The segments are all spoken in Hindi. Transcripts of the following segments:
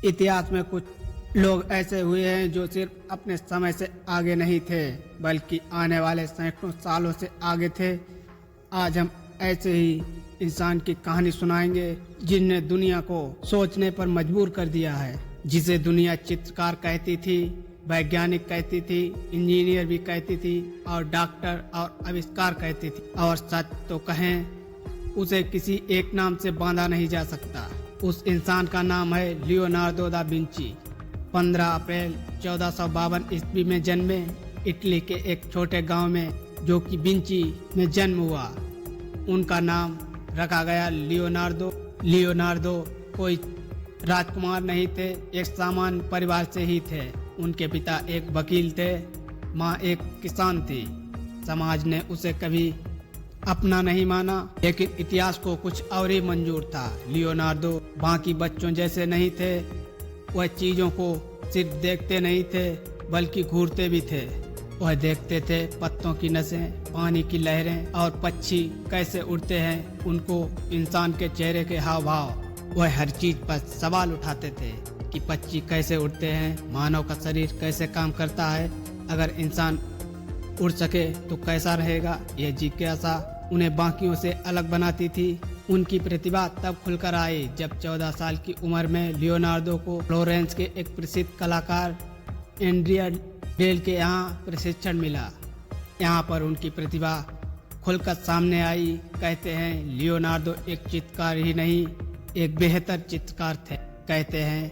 इतिहास में कुछ लोग ऐसे हुए हैं जो सिर्फ अपने समय से आगे नहीं थे बल्कि आने वाले सैकड़ों सालों से आगे थे। आज हम ऐसे ही इंसान की कहानी सुनाएंगे जिनने दुनिया को सोचने पर मजबूर कर दिया है। जिसे दुनिया चित्रकार कहती थी, वैज्ञानिक कहती थी, इंजीनियर भी कहती थी और डॉक्टर और आविष्कार कहती थी। और सच तो कहें उसे किसी एक नाम से बांधा नहीं जा सकता। उस इंसान का नाम है लियोनार्दो दा विंची। 15 अप्रैल 1452 ईस्वी में जन्मे इटली के एक छोटे गांव में जो कि विंची में जन्म हुआ। उनका नाम रखा गया लियोनार्दो। लियोनार्दो कोई राजकुमार नहीं थे, एक सामान्य परिवार से ही थे। उनके पिता एक वकील थे, माँ एक किसान थी। समाज ने उसे कभी अपना नहीं माना, लेकिन इतिहास को कुछ और ही मंजूर था। लियोनार्दो बाकी बच्चों जैसे नहीं थे। वह चीजों को सिर्फ देखते नहीं थे बल्कि घूरते भी थे। वह देखते थे पत्तों की नसें, पानी की लहरें और पक्षी कैसे उड़ते हैं, उनको इंसान के चेहरे के हाव भाव। वह हर चीज पर सवाल उठाते थे कि पक्षी कैसे उड़ते हैं, मानव का शरीर कैसे काम करता है, अगर इंसान उड़ सके तो कैसा रहेगा। यह जिज्ञासा उन्हें बाकियों से अलग बनाती थी। उनकी प्रतिभा तब खुलकर आई जब 14 साल की उम्र में लियोनार्दो को फ्लोरेंस के एक प्रसिद्ध कलाकार एंड्रिया डेल के यहाँ प्रशिक्षण मिला। यहाँ पर उनकी प्रतिभा खुलकर सामने आई। कहते हैं लियोनार्दो एक चित्रकार ही नहीं, एक बेहतर चित्रकार थे। कहते हैं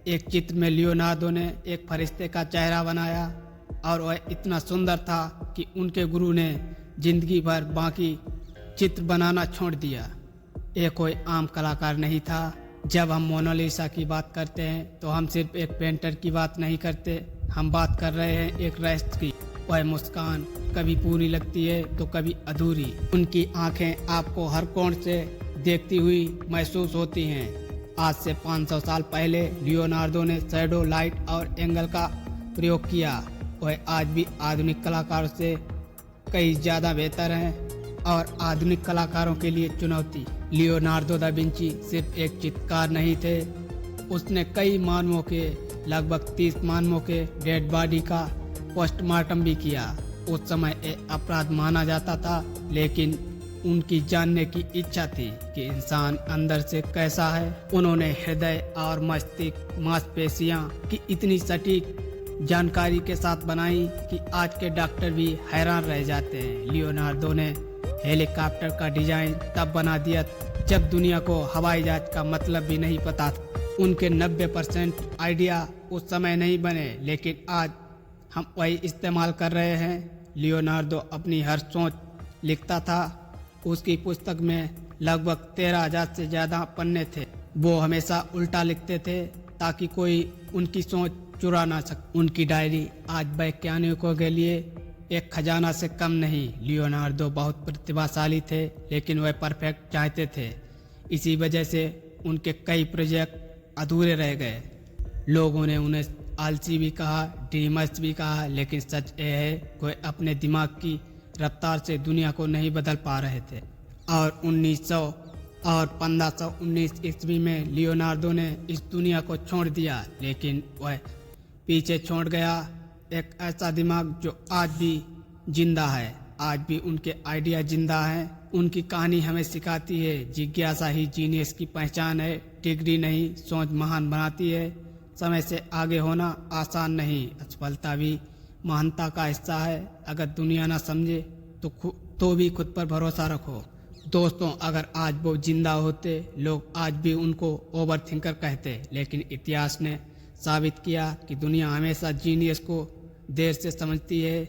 एक चित्र में लियोनार्दो ने एक फरिश्ते का चेहरा बनाया और वह इतना सुंदर था कि उनके गुरु ने जिंदगी भर बाकी चित्र बनाना छोड़ दिया। यह कोई आम कलाकार नहीं था। जब हम मोनालिसा की बात करते हैं तो हम सिर्फ एक पेंटर की बात नहीं करते, हम बात कर रहे हैं एक रहस्य की। वह मुस्कान कभी पूरी लगती है तो कभी अधूरी। उनकी आंखें आपको हर कोण से देखती हुई महसूस होती हैं। आज से 500 साल पहले लियोनार्दो ने शैडो, लाइट और एंगल का प्रयोग किया। वह आज भी आधुनिक कलाकारों से कई ज्यादा बेहतर हैं और आधुनिक कलाकारों के लिए चुनौती। लियोनार्दो दा विंची सिर्फ एक चित्रकार नहीं थे, उसने कई मानवों के, लगभग 30 मानवों के डेड बॉडी का पोस्टमार्टम भी किया। उस समय एक अपराध माना जाता था, लेकिन उनकी जानने की इच्छा थी कि इंसान अंदर से कैसा है। उन्होंने हृदय और मस्तिष्क, मांसपेशियां की इतनी सटीक जानकारी के साथ बनाई कि आज के डॉक्टर भी हैरान रह जाते हैं। लियोनार्दो ने हेलीकॉप्टर का डिजाइन तब बना दिया जब दुनिया को हवाई जहाज का मतलब भी नहीं पता था। उनके 90% आइडिया उस समय नहीं बने, लेकिन आज हम वही इस्तेमाल कर रहे हैं। लियोनार्दो अपनी हर सोच लिखता था। उसकी पुस्तक में लगभग 13,000 से ज्यादा पन्ने थे। वो हमेशा उल्टा लिखते थे ताकि कोई उनकी सोच चुरा ना सके। उनकी डायरी आज वैज्ञानिकों के लिए एक खजाना से कम नहीं। लियोनार्दो बहुत प्रतिभाशाली थे, लेकिन वह परफेक्ट चाहते थे। इसी वजह से उनके कई प्रोजेक्ट अधूरे रह गए। लोगों ने उन्हें आलसी भी कहा, ड्रीमर्स भी कहा, लेकिन सच यह है कि अपने दिमाग की रफ्तार से दुनिया को नहीं बदल पा रहे थे। और 1900 और 1519 ईस्वी में लियोनार्दो ने इस दुनिया को छोड़ दिया, लेकिन वह पीछे छोड़ गया एक ऐसा दिमाग जो आज भी जिंदा है। आज भी उनके आइडिया जिंदा हैं। उनकी कहानी हमें सिखाती है जिज्ञासा ही जीनियस की पहचान है। डिग्री नहीं, सोच महान बनाती है। समय से आगे होना आसान नहीं, असफलता भी महानता का हिस्सा है। अगर दुनिया ना समझे तो भी खुद पर भरोसा रखो। दोस्तों, अगर आज वो जिंदा होते, लोग आज भी उनको ओवर थिंकर कहते, लेकिन इतिहास ने साबित किया कि दुनिया हमेशा जीनियस को देर से समझती है।